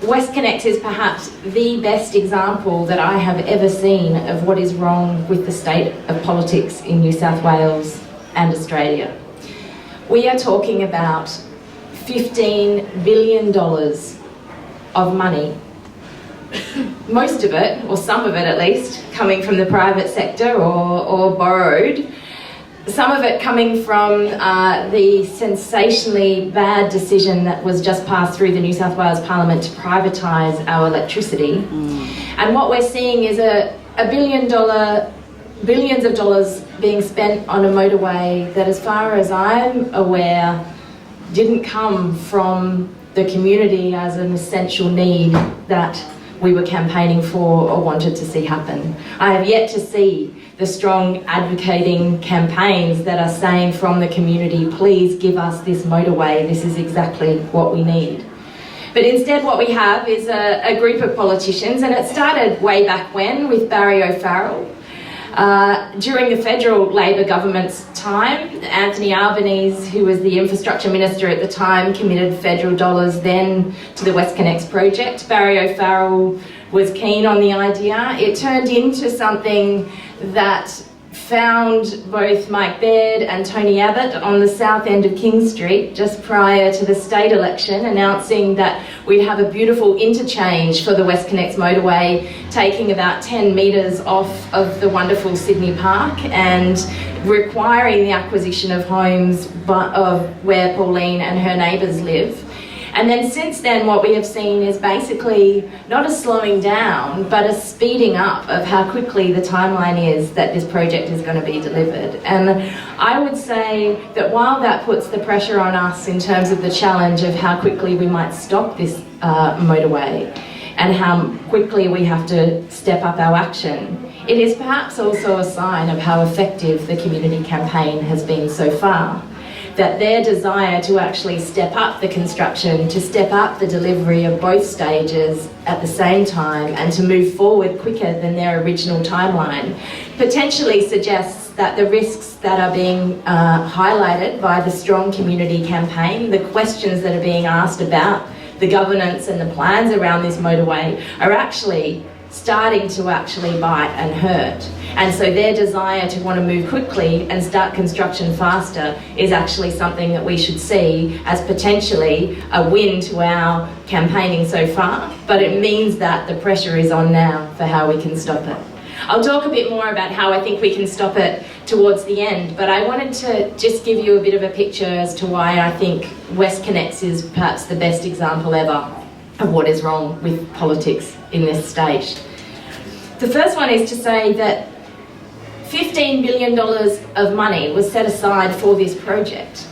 Westconnex is perhaps the best example that I have ever seen of what is wrong with the state of politics in New South Wales and Australia. We are talking about $15 billion of money, most of it, or some of it at least, coming from the private sector or borrowed. Some of it coming from the sensationally bad decision that was just passed through the New South Wales Parliament to privatise our electricity. And what we're seeing is billions of dollars being spent on a motorway that, as far as I'm aware, didn't come from the community as an essential need that we were campaigning for or wanted to see happen. I have yet to see the strong advocating campaigns that are saying from the community, please give us this motorway, this is exactly what we need. But instead what we have is a group of politicians, and it started way back when with Barry O'Farrell. During the federal Labor government's time, Anthony Albanese, who was the infrastructure minister at the time, committed federal dollars then to the Westconnex project. Barry O'Farrell was keen on the idea. It turned into something that found both Mike Baird and Tony Abbott on the south end of King Street just prior to the state election, announcing that we'd have a beautiful interchange for the Westconnex motorway, taking about 10 metres off of the wonderful Sydney Park and requiring the acquisition of homes of where Pauline and her neighbours live. And then since then, what we have seen is basically not a slowing down, but a speeding up of how quickly the timeline is that this project is going to be delivered. And I would say that while that puts the pressure on us in terms of the challenge of how quickly we might stop this motorway and how quickly we have to step up our action, it is perhaps also a sign of how effective the community campaign has been so far. That their desire to actually step up the construction, to step up the delivery of both stages at the same time and to move forward quicker than their original timeline potentially suggests that the risks that are being highlighted by the strong community campaign, the questions that are being asked about the governance and the plans around this motorway are actually starting to actually bite and hurt. And so their desire to want to move quickly and start construction faster is actually something that we should see as potentially a win to our campaigning so far, but it means that the pressure is on now for how we can stop it. I'll talk a bit more about how I think we can stop it towards the end, but I wanted to just give you a bit of a picture as to why I think Westconnex is perhaps the best example ever of what is wrong with politics in this state. The first one is to say that $15 billion of money was set aside for this project.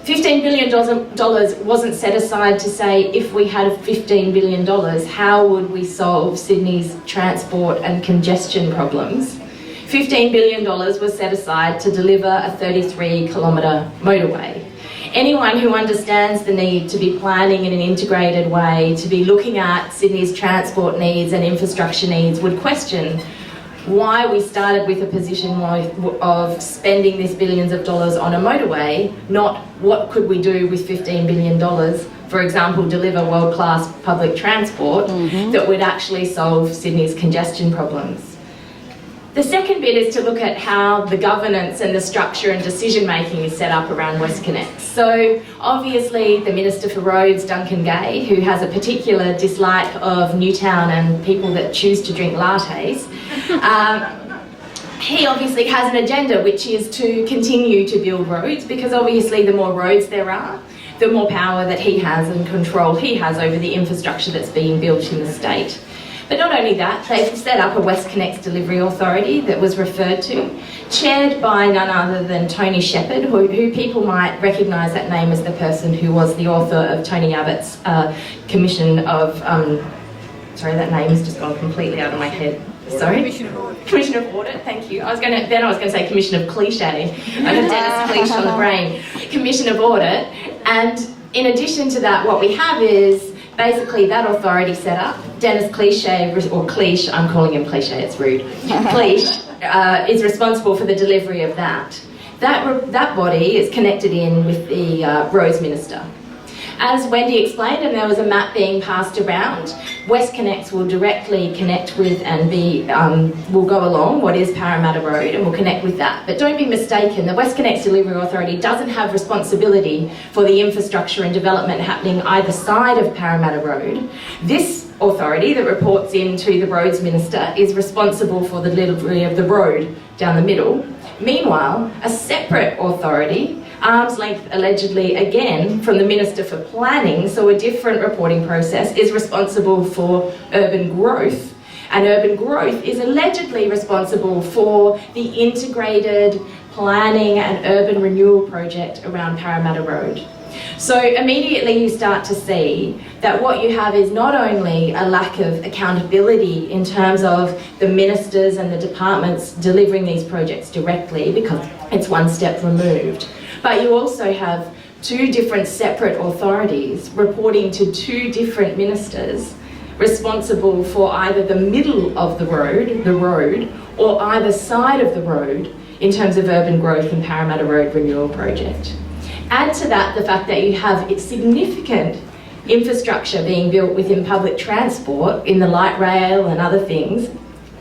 $15 billion wasn't set aside to say if we had $15 billion, how would we solve Sydney's transport and congestion problems? $15 billion was set aside to deliver a 33-kilometre motorway. Anyone who understands the need to be planning in an integrated way, to be looking at Sydney's transport needs and infrastructure needs would question why we started with a position of spending this billions of dollars on a motorway, not what could we do with $15 billion, for example, deliver world-class public transport that would actually solve Sydney's congestion problems. The second bit is to look at how the governance and the structure and decision-making is set up around Westconnex. So obviously the Minister for Roads, Duncan Gay, who has a particular dislike of Newtown and people that choose to drink lattes, he obviously has an agenda which is to continue to build roads, because obviously the more roads there are, the more power that he has and control he has over the infrastructure that's being built in the state. But not only that, they've set up a Westconnex Delivery Authority that was referred to, chaired by none other than Tony Shepherd, who people might recognise that name as the person who was the author of Tony Abbott's Commission of... sorry, that name has just gone completely out of my head. Sorry? Commission of Audit, thank you. I was going to say Commission of Cliche. I have Dennis Cliche on the brain. Commission of Audit. And in addition to that, what we have is basically that authority set up. Dennis Cliche, or Cliche, I'm calling him Cliche, it's rude. Cliche is responsible for the delivery of that. That body is connected in with the Roads Minister. As Wendy explained, and there was a map being passed around, Westconnex will directly connect with and will go along what is Parramatta Road and will connect with that. But don't be mistaken, the Westconnex Delivery Authority doesn't have responsibility for the infrastructure and development happening either side of Parramatta Road. This authority that reports into the Roads Minister is responsible for the delivery of the road down the middle. Meanwhile, a separate authority, arm's length allegedly again from the Minister for Planning, so a different reporting process, is responsible for urban growth. And urban growth is allegedly responsible for the integrated planning and urban renewal project around Parramatta Road. So immediately you start to see that what you have is not only a lack of accountability in terms of the ministers and the departments delivering these projects directly, because it's one step removed, but you also have two different separate authorities reporting to two different ministers responsible for either the middle of the road, or either side of the road in terms of urban growth and Parramatta Road Renewal Project. Add to that the fact that you have significant infrastructure being built within public transport in the light rail and other things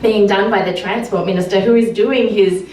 being done by the Transport Minister, who is doing his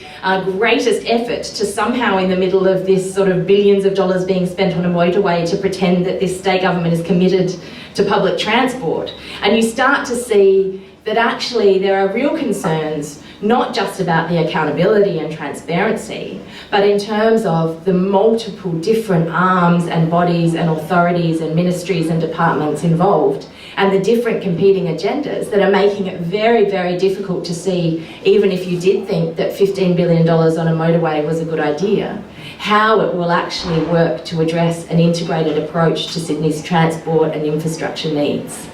greatest effort to somehow, in the middle of this sort of billions of dollars being spent on a motorway, to pretend that this state government is committed to public transport. And you start to see that actually there are real concerns, not just about the accountability and transparency, but in terms of the multiple different arms and bodies and authorities and ministries and departments involved, and the different competing agendas that are making it very, very difficult to see, even if you did think that $15 billion on a motorway was a good idea, how it will actually work to address an integrated approach to Sydney's transport and infrastructure needs.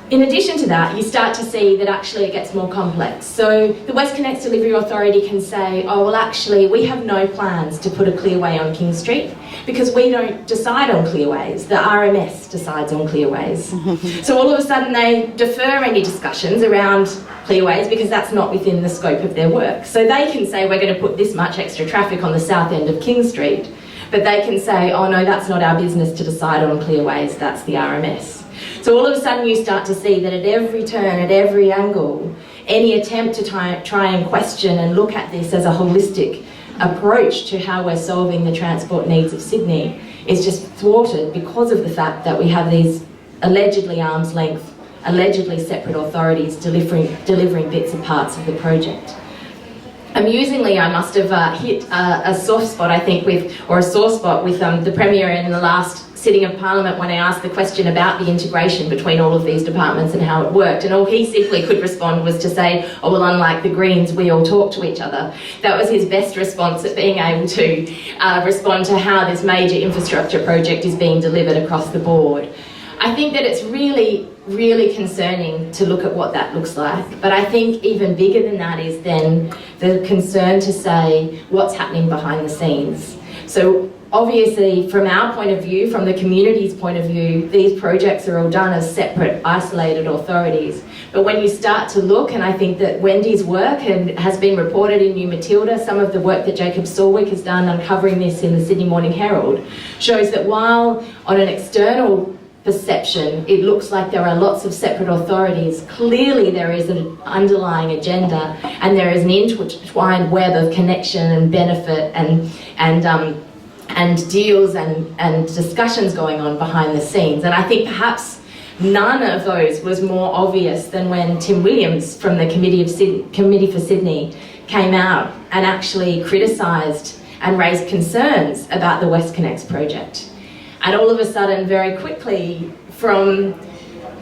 In addition to that, you start to see that actually it gets more complex. So the Westconnex Delivery Authority can say, oh, well, actually, we have no plans to put a clearway on King Street because we don't decide on clearways. The RMS decides on clearways. So all of a sudden they defer any discussions around clearways because that's not within the scope of their work. So they can say, we're going to put this much extra traffic on the south end of King Street, but they can say, oh no, that's not our business to decide on clearways, that's the RMS. So all of a sudden you start to see that at every turn, at every angle, any attempt to try and question and look at this as a holistic approach to how we're solving the transport needs of Sydney is just thwarted because of the fact that we have these allegedly arm's length, allegedly separate authorities delivering bits and parts of the project. Amusingly, I must have hit a soft spot, I think, or a sore spot with the Premier in the last sitting of Parliament when I asked the question about the integration between all of these departments and how it worked, and all he simply could respond was to say, oh well, unlike the Greens, we all talk to each other. That was his best response at being able to respond to how this major infrastructure project is being delivered across the board. I think that it's really, really concerning to look at what that looks like, but I think even bigger than that is then the concern to say what's happening behind the scenes. So obviously, from our point of view, from the community's point of view, these projects are all done as separate, isolated authorities. But when you start to look, and I think that Wendy's work has been reported in New Matilda, some of the work that Jacob Stallwick has done uncovering this in the Sydney Morning Herald, shows that while on an external perception it looks like there are lots of separate authorities, clearly there is an underlying agenda and there is an intertwined web of connection and benefit and deals and discussions going on behind the scenes. And I think perhaps none of those was more obvious than when Tim Williams from the Committee for Sydney came out and actually criticised and raised concerns about the Westconnex project. And all of a sudden, very quickly,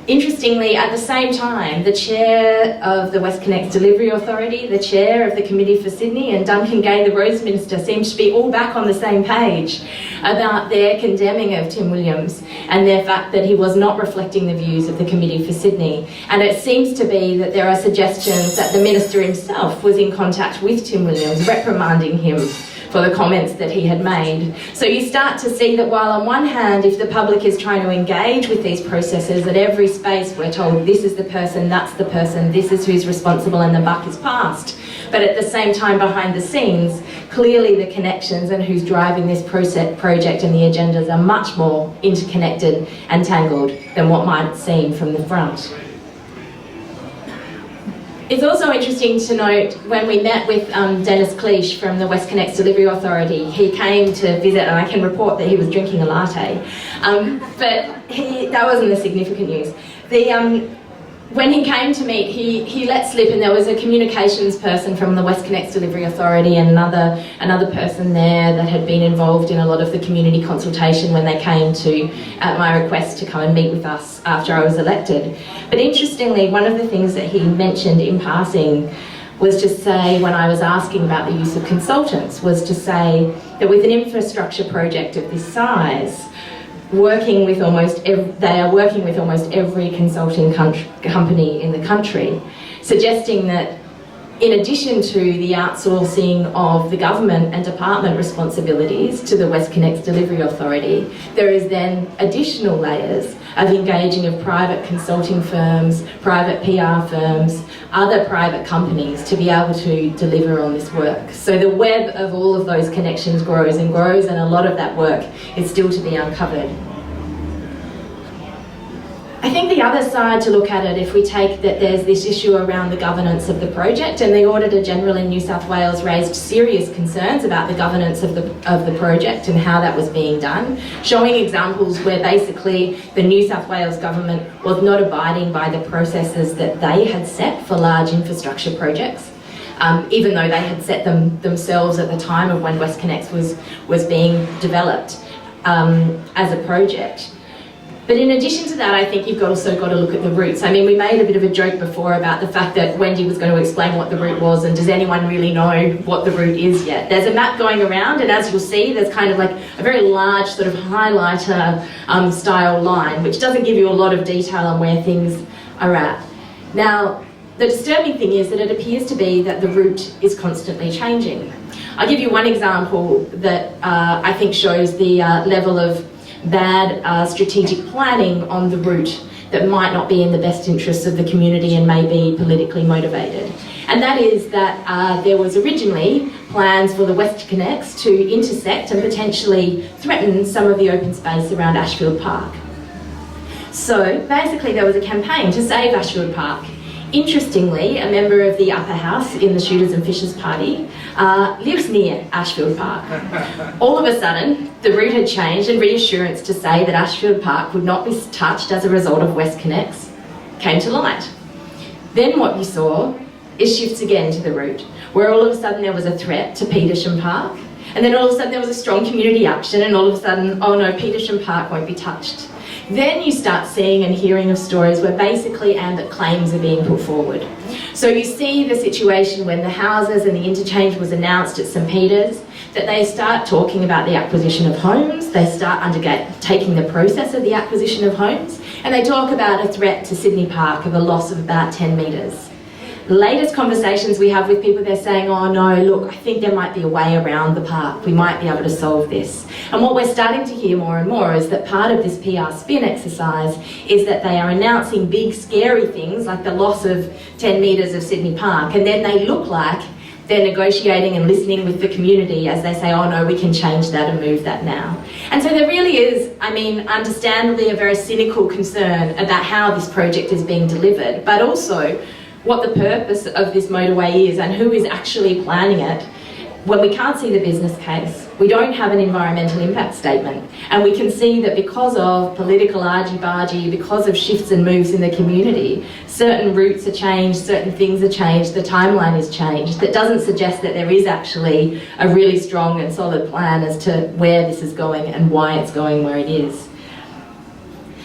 interestingly, at the same time, the chair of the Westconnex Delivery Authority, the chair of the Committee for Sydney, and Duncan Gay, the Roads Minister, seemed to be all back on the same page about their condemning of Tim Williams and their fact that he was not reflecting the views of the Committee for Sydney. And it seems to be that there are suggestions that the Minister himself was in contact with Tim Williams, reprimanding him for the comments that he had made. So you start to see that while on one hand, if the public is trying to engage with these processes, at every space we're told this is the person, that's the person, this is who's responsible, and the buck is passed. But at the same time, behind the scenes, clearly the connections and who's driving this project and the agendas are much more interconnected and tangled than what might seem from the front. It's also interesting to note when we met with Dennis Cleash from the Westconnex Delivery Authority, he came to visit, and I can report that he was drinking a latte, but that wasn't the significant news. When he came to meet, he let slip, and there was a communications person from the Westconnex Delivery Authority and another person there that had been involved in a lot of the community consultation when they came to, at my request, to come and meet with us after I was elected. But interestingly, one of the things that he mentioned in passing was to say, when I was asking about the use of consultants, was to say that with an infrastructure project of this size, they are working with almost every consulting company in the country, suggesting that in addition to the outsourcing of the government and department responsibilities to the Westconnex Delivery Authority, there is then additional layers of engaging of private consulting firms, private PR firms, other private companies to be able to deliver on this work. So the web of all of those connections grows and grows, and a lot of that work is still to be uncovered. I think the other side to look at it, if we take that there's this issue around the governance of the project, and the Auditor General in New South Wales raised serious concerns about the governance of the project and how that was being done, showing examples where basically the New South Wales government was not abiding by the processes that they had set for large infrastructure projects, even though they had set them themselves at the time of when Westconnex was being developed as a project. But in addition to that, I think you've also got to look at the routes. I mean, we made a bit of a joke before about the fact that Wendy was going to explain what the route was, and does anyone really know what the route is yet? There's a map going around, and as you'll see, there's kind of like a very large sort of highlighter style line, which doesn't give you a lot of detail on where things are at. Now, the disturbing thing is that it appears to be that the route is constantly changing. I'll give you one example that I think shows the level of bad strategic planning on the route that might not be in the best interests of the community and may be politically motivated. And that is that there was originally plans for the Westconnex to intersect and potentially threaten some of the open space around Ashfield Park. So basically there was a campaign to save Ashfield Park. Interestingly, a member of the upper house in the Shooters and Fishers Party lives near Ashfield Park. All of a sudden, the route had changed, and reassurance to say that Ashfield Park would not be touched as a result of Westconnex came to light. Then what you saw is shifts again to the route, where all of a sudden there was a threat to Petersham Park, and then all of a sudden there was a strong community action, and all of a sudden, oh no, Petersham Park won't be touched. Then you start seeing and hearing of stories where basically ambit claims are being put forward. So you see the situation when the houses and the interchange was announced at St Peter's, that they start talking about the acquisition of homes, they start taking the process of the acquisition of homes, and they talk about a threat to Sydney Park of a loss of about 10 metres. Latest conversations we have with people, they're saying, oh no, look, I think there might be a way around the park. We might be able to solve this. And what we're starting to hear more and more is that part of this PR spin exercise is that they are announcing big, scary things like the loss of 10 metres of Sydney Park, and then they look like they're negotiating and listening with the community as they say, oh no, we can change that and move that now. And so there really is, I mean, understandably a very cynical concern about how this project is being delivered, but also what the purpose of this motorway is and who is actually planning it, when we can't see the business case, we don't have an environmental impact statement, and we can see that because of political argy-bargy, because of shifts and moves in the community, certain routes are changed, certain things are changed, the timeline is changed. That doesn't suggest that there is actually a really strong and solid plan as to where this is going and why it's going where it is.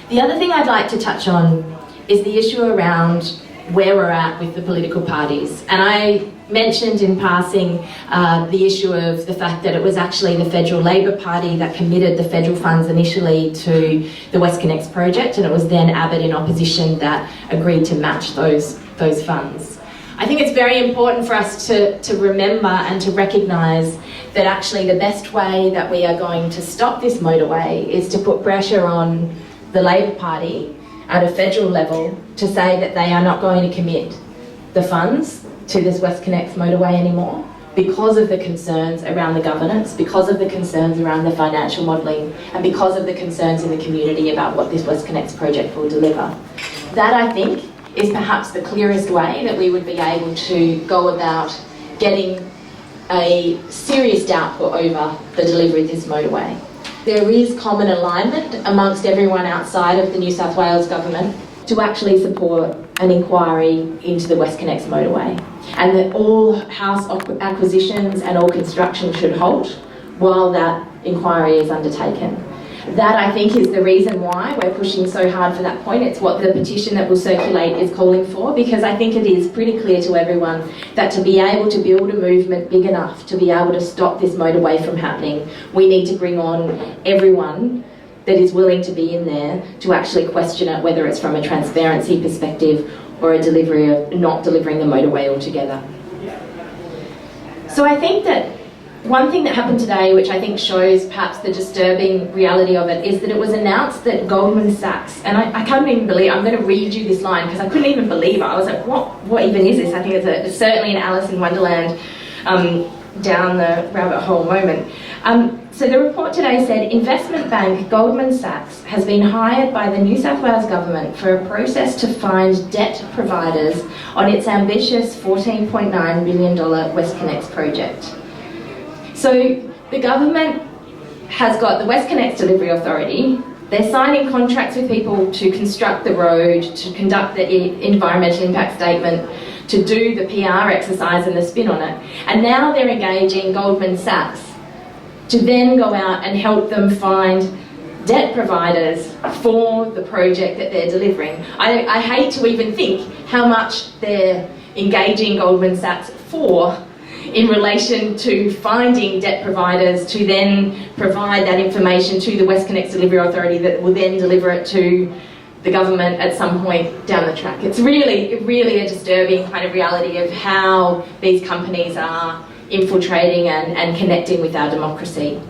The other thing I'd like to touch on is the issue around where we're at with the political parties. And I mentioned in passing the issue of the fact that it was actually the Federal Labor Party that committed the federal funds initially to the Westconnex project, and it was then Abbott in opposition that agreed to match those funds. I think it's very important for us to remember and to recognise that actually the best way that we are going to stop this motorway is to put pressure on the Labor Party at a federal level to say that they are not going to commit the funds to this Westconnex motorway anymore because of the concerns around the governance, because of the concerns around the financial modelling, and because of the concerns in the community about what this Westconnex project will deliver. That, I think, is perhaps the clearest way that we would be able to go about getting a serious doubt put over the delivery of this motorway. There is common alignment amongst everyone outside of the New South Wales government to actually support an inquiry into the Westconnex motorway, and that all house acquisitions and all construction should halt while that inquiry is undertaken. That, I think, is the reason why we're pushing so hard for that point. It's what the petition that will circulate is calling for, because I think it is pretty clear to everyone that to be able to build a movement big enough to be able to stop this motorway from happening, we need to bring on everyone that is willing to be in there to actually question it, whether it's from a transparency perspective or a delivery of not delivering the motorway altogether. So I think that one thing that happened today, which I think shows perhaps the disturbing reality of it, is that it was announced that Goldman Sachs, and I can't even believe, I'm going to read you this line because I couldn't even believe it. I was like, what even is this? I think it's certainly an Alice in Wonderland down the rabbit hole moment. So the report today said, investment bank Goldman Sachs has been hired by the New South Wales government for a process to find debt providers on its ambitious $14.9 billion Westconnex project. So the government has got the Westconnex Delivery Authority. They're signing contracts with people to construct the road, to conduct the environmental impact statement, to do the PR exercise and the spin on it. And now they're engaging Goldman Sachs to then go out and help them find debt providers for the project that they're delivering. I hate to even think how much they're engaging Goldman Sachs for in relation to finding debt providers to then provide that information to the Westconnex Delivery Authority that will then deliver it to the government at some point down the track. It's really a disturbing kind of reality of how these companies are infiltrating and connecting with our democracy.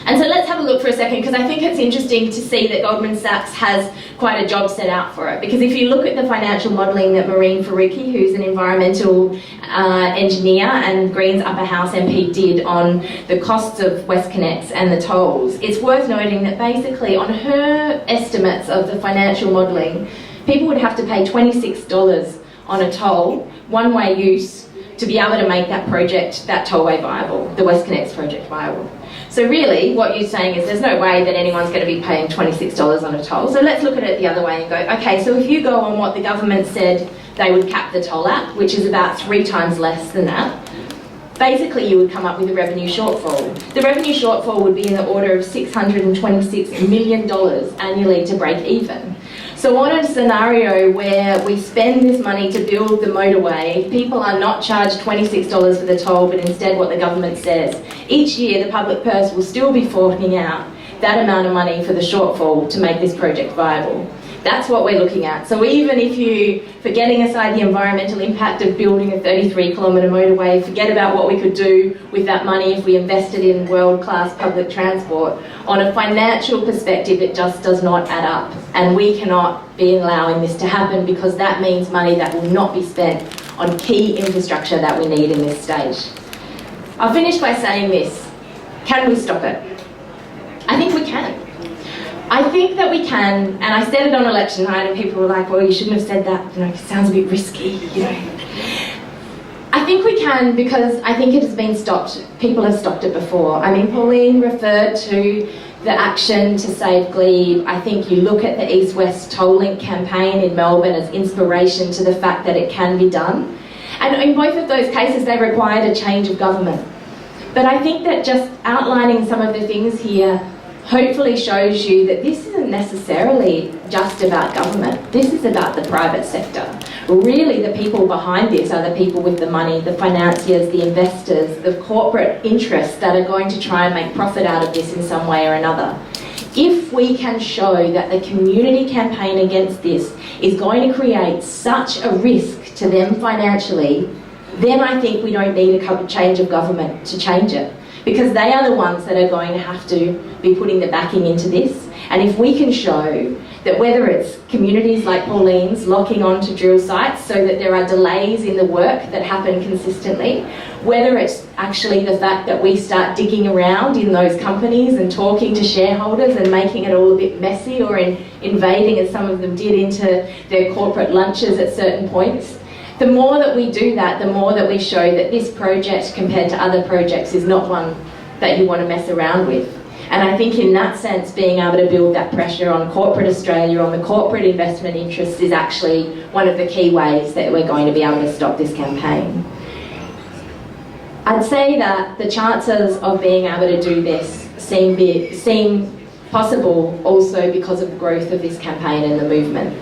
And so let's have a look for a second, because I think it's interesting to see that Goldman Sachs has quite a job set out for it. Because if you look at the financial modelling that Maureen Faruqi, who's an environmental engineer and Greens Upper House MP, did on the costs of Westconnex and the tolls, it's worth noting that basically on her estimates of the financial modelling, people would have to pay $26 on a toll, one-way use, to be able to make that project, that tollway viable, the Westconnex project viable. So really, what you're saying is there's no way that anyone's going to be paying $26 on a toll. So let's look at it the other way and go, okay, so if you go on what the government said they would cap the toll at, which is about 3 times less than that, basically you would come up with a revenue shortfall. The revenue shortfall would be in the order of $626 million annually to break even. So on a scenario where we spend this money to build the motorway, people are not charged $26 for the toll, but instead what the government says, each year the public purse will still be forking out that amount of money for the shortfall to make this project viable. That's what we're looking at. So even if you, forgetting aside the environmental impact of building a 33-kilometre motorway, forget about what we could do with that money if we invested in world-class public transport, on a financial perspective it just does not add up. And we cannot be allowing this to happen, because that means money that will not be spent on key infrastructure that we need in this stage. I'll finish by saying this. Can we stop it? I think we can. I think that we can, and I said it on election night and people were like, well, you shouldn't have said that, you know, it sounds a bit risky, you know. I think we can, because I think it has been stopped. People have stopped it before. I mean, Pauline referred to the action to save Glebe. I think you look at the East-West Toll Link campaign in Melbourne as inspiration to the fact that it can be done. And in both of those cases, they required a change of government. But I think that just outlining some of the things here hopefully shows you that this isn't necessarily just about government. This is about the private sector. Really, the people behind this are the people with the money, the financiers, the investors, the corporate interests that are going to try and make profit out of this in some way or another. If we can show that the community campaign against this is going to create such a risk to them financially, then I think we don't need a change of government to change it, because they are the ones that are going to have to be putting the backing into this. And if we can show that whether it's communities like Pauline's locking on to drill sites so that there are delays in the work that happen consistently, whether it's actually the fact that we start digging around in those companies and talking to shareholders and making it all a bit messy, or invading, as some of them did, into their corporate lunches at certain points, the more that we do that, the more that we show that this project, compared to other projects, is not one that you want to mess around with. And I think in that sense, being able to build that pressure on corporate Australia, on the corporate investment interests, is actually one of the key ways that we're going to be able to stop this campaign. I'd say that the chances of being able to do this seem possible also because of the growth of this campaign and the movement.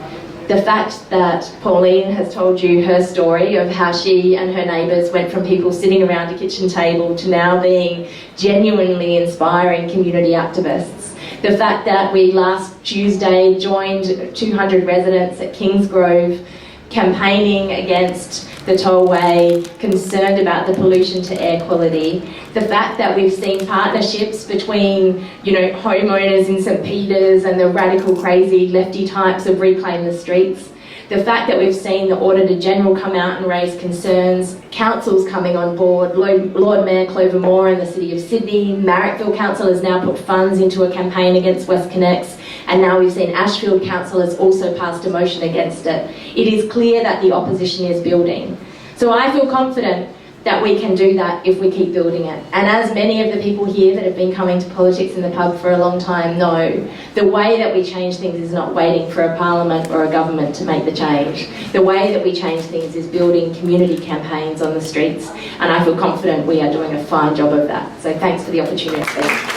The fact that Pauline has told you her story of how she and her neighbours went from people sitting around a kitchen table to now being genuinely inspiring community activists. The fact that we last Tuesday joined 200 residents at Kingsgrove campaigning against the tollway, concerned about the pollution to air quality. The fact that we've seen partnerships between, homeowners in St Peters and the radical, crazy, lefty types of Reclaim the Streets. The fact that we've seen the Auditor-General come out and raise concerns, councils coming on board, Lord Mayor Clover Moore in the City of Sydney, Marrickville Council has now put funds into a campaign against Westconnex, and now we've seen Ashfield Council has also passed a motion against it. It is clear that the opposition is building. So I feel confident that we can do that if we keep building it. And as many of the people here that have been coming to politics in the pub for a long time know, the way that we change things is not waiting for a parliament or a government to make the change. The way that we change things is building community campaigns on the streets, and I feel confident we are doing a fine job of that. So thanks for the opportunity.